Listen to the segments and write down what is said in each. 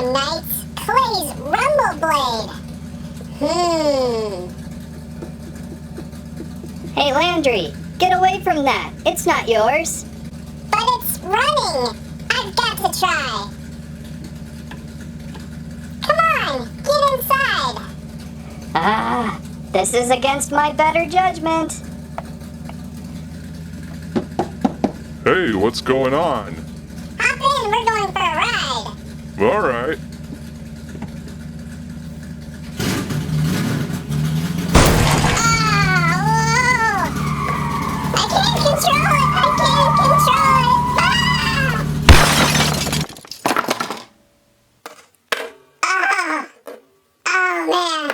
Nexo Knights Clay's Rumble Blade. Hey Landry, get away from that. It's not yours. But it's running. I've got to try. Come on, get inside. This is against my better judgment. Hey, what's going on? Hop in, we're going for a ride. All right. I can't control it! Oh man.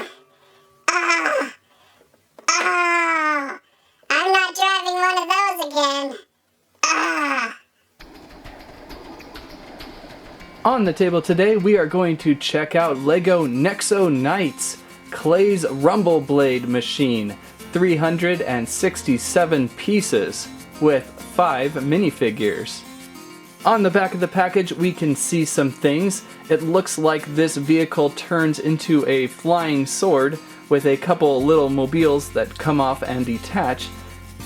I'm not driving one of those again. On the table today, we are going to check out LEGO Nexo Knights Clay's Rumble Blade machine. 367 pieces with 5 minifigures. On the back of the package, we can see some things. It looks like this vehicle turns into a flying sword with a couple little mobiles that come off and detach.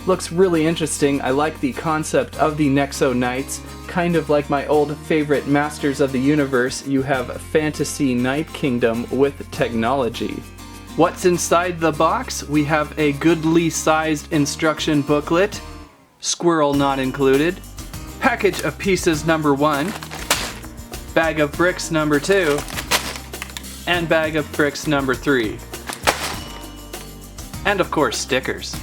Looks really interesting. I like the concept of the Nexo Knights. Kind of like my old favorite Masters of the Universe, you have Fantasy Knight Kingdom with technology. What's inside the box? We have a goodly sized instruction booklet, squirrel not included, package of pieces number 1, bag of bricks number 2, and bag of bricks number 3. And of course, stickers.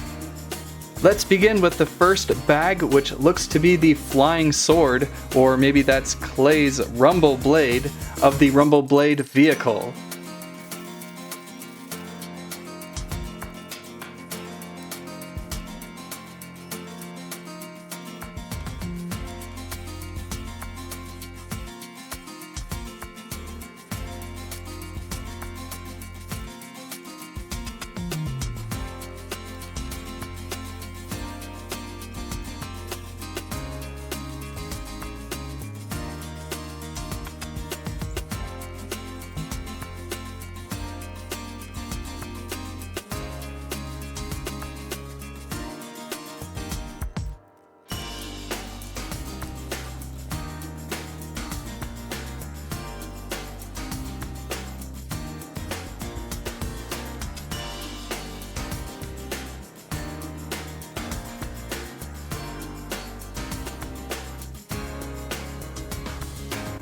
Let's begin with the first bag, which looks to be the flying sword, or maybe that's Clay's Rumble Blade of the Rumble Blade vehicle.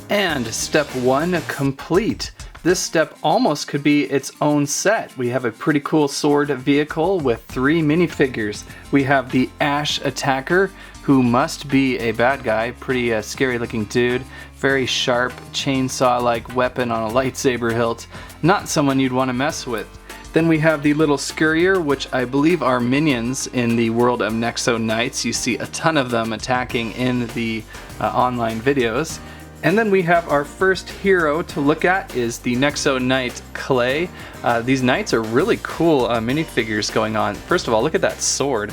And step 1 complete. This step almost could be its own set. We have a pretty cool sword vehicle with 3 minifigures. We have the Ash Attacker, who must be a bad guy, pretty scary looking dude, very sharp chainsaw-like weapon on a lightsaber hilt, not someone you'd want to mess with. Then we have the little Scurrier, which I believe are minions in the world of Nexo Knights. You see a ton of them attacking in the online videos. And then we have our first hero to look at is the Nexo Knight Clay. These knights are really cool minifigures going on. First of all, look at that sword.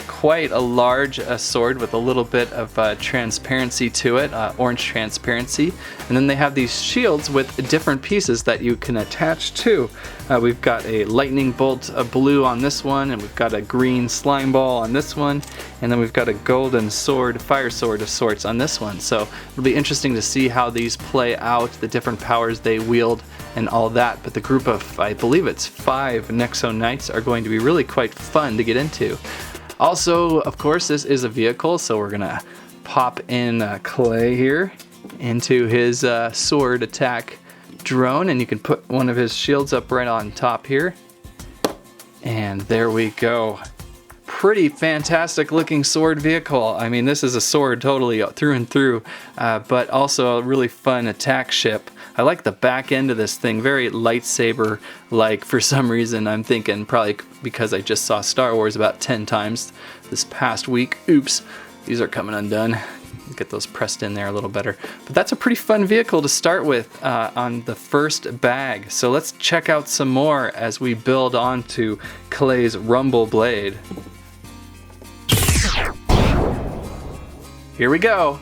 Quite a large sword with a little bit of transparency to it, orange transparency. And then they have these shields with different pieces that you can attach to. We've got a lightning bolt of blue on this one, and we've got a green slime ball on this one, and then we've got a golden sword, fire sword of sorts on this one. So it'll be interesting to see how these play out, the different powers they wield and all that. But the group of, I believe it's 5 Nexo Knights are going to be really quite fun to get into. Also, of course, this is a vehicle, so we're gonna pop in Clay here into his sword attack drone, and you can put one of his shields up right on top here. And there we go. Pretty fantastic looking sword vehicle. I mean, this is a sword totally through and through, but also a really fun attack ship. I like the back end of this thing, very lightsaber-like for some reason. I'm thinking probably because I just saw Star Wars about 10 times this past week. Oops, these are coming undone. Get those pressed in there a little better. But that's a pretty fun vehicle to start with on the first bag. So let's check out some more as we build onto Clay's Rumble Blade. Here we go.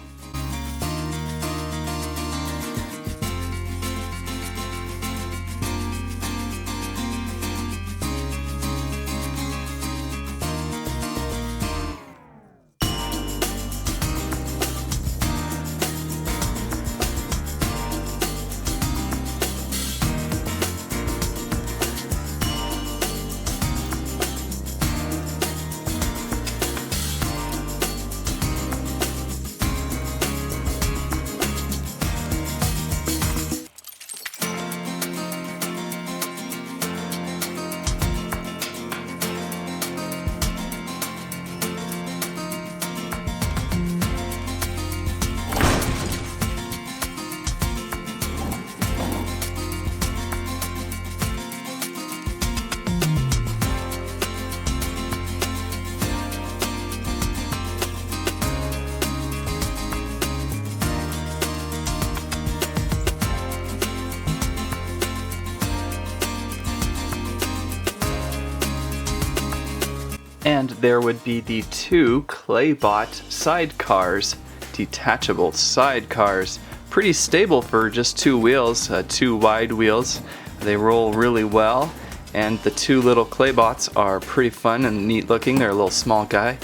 And there would be the 2 Claybot sidecars, detachable sidecars. Pretty stable for just 2 wheels, 2 wide wheels. They roll really well. And the 2 little Claybots are pretty fun and neat looking. They're a little small guy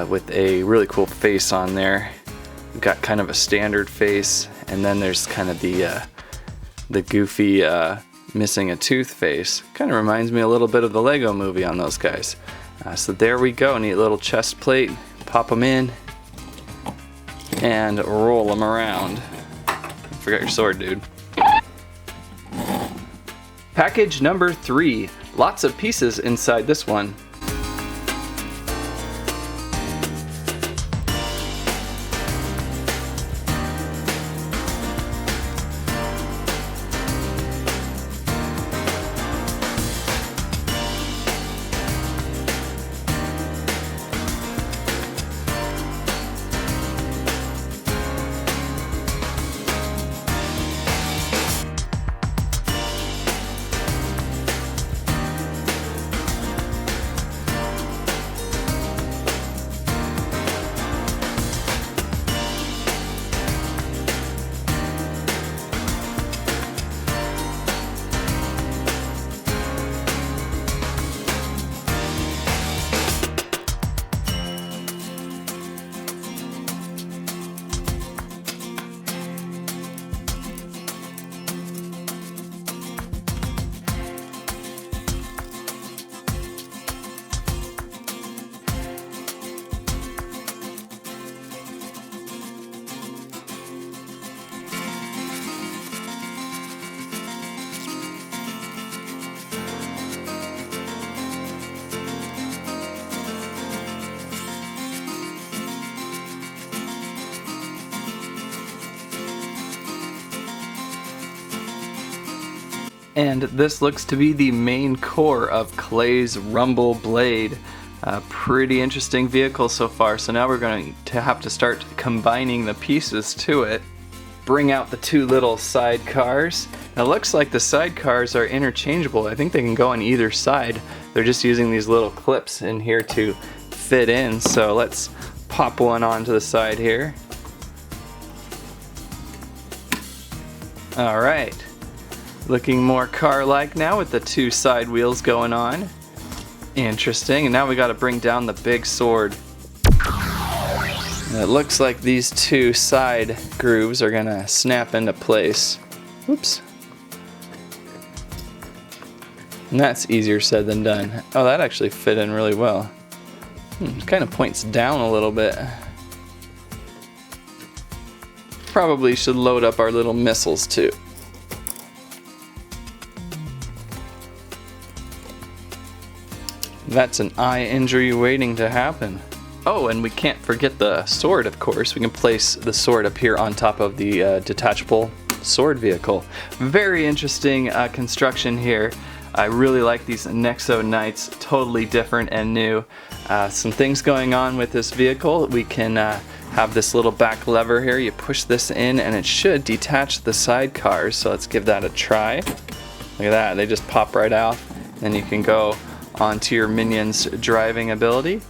with a really cool face on there. We've got kind of a standard face, and then there's kind of the goofy missing a tooth face. Kind of reminds me a little bit of the Lego movie on those guys. So there we go, neat little chest plate. Pop them in and roll them around. Forgot your sword, dude. Package number 3. Lots of pieces inside this one. And this looks to be the main core of Clay's Rumble Blade. A pretty interesting vehicle so far, so now we're going to have to start combining the pieces to it. Bring out the 2 little sidecars. Now it looks like the sidecars are interchangeable. I think they can go on either side. They're just using these little clips in here to fit in, so let's pop one onto the side here. Alright. Looking more car-like now with the 2 side wheels going on. Interesting, and now we gotta bring down the big sword. And it looks like these 2 side grooves are gonna snap into place. Oops. And that's easier said than done. Oh, that actually fit in really well. It kind of points down a little bit. Probably should load up our little missiles too. That's an eye injury waiting to happen. Oh, and we can't forget the sword, of course. We can place the sword up here on top of the detachable sword vehicle. Very interesting construction here. I really like these Nexo Knights, totally different and new. Some things going on with this vehicle. We can have this little back lever here. You push this in and it should detach the sidecars. So let's give that a try. Look at that, they just pop right off. Then you can go onto your minion's driving ability.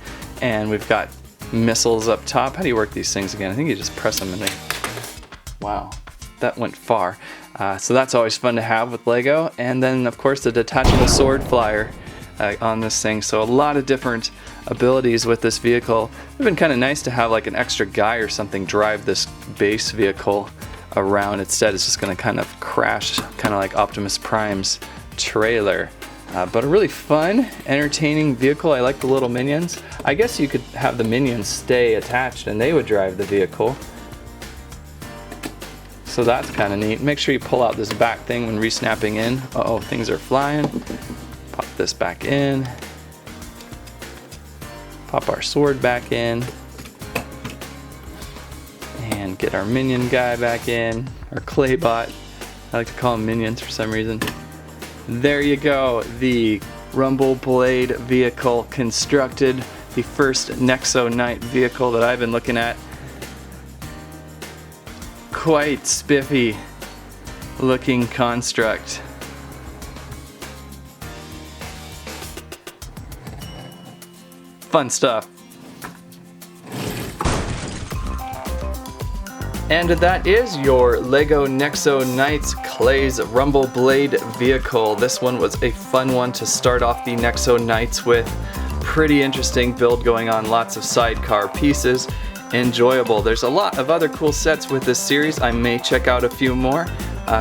And we've got missiles up top. How do you work these things again? I think you just press them and they... Wow, that went far. So that's always fun to have with Lego. And then of course the detachable sword flyer on this thing. So a lot of different abilities with this vehicle. It would have been kind of nice to have like an extra guy or something drive this base vehicle around. Instead it's just going to kind of crash, kind of like Optimus Prime's trailer. But a really fun, entertaining vehicle. I like the little minions. I guess you could have the minions stay attached and they would drive the vehicle. So that's kind of neat. Make sure you pull out this back thing when re-snapping in. Uh-oh, things are flying. Pop this back in. Pop our sword back in. And get our minion guy back in. Our Claybot. I like to call them minions for some reason. There you go, the Rumble Blade vehicle constructed, the first Nexo Knight vehicle that I've been looking at. Quite spiffy looking construct. fun stuff. And that is your LEGO Nexo Knights Clay's Rumble Blade vehicle. This one was a fun one to start off the Nexo Knights with. Pretty interesting build going on, lots of sidecar pieces. Enjoyable. There's a lot of other cool sets with this series. I may check out a few more.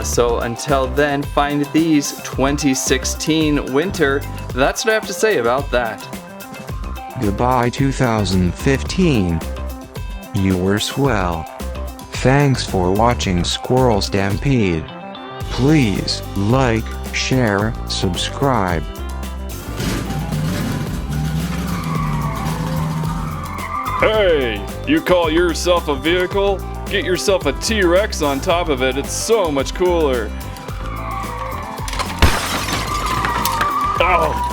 So until then, find these 2016 winter. That's what I have to say about that. Goodbye 2015. You were swell. Thanks for watching Squirrel Stampede. Please like, share, subscribe. Hey, you call yourself a vehicle? Get yourself a T-Rex on top of it. It's so much cooler. Oh.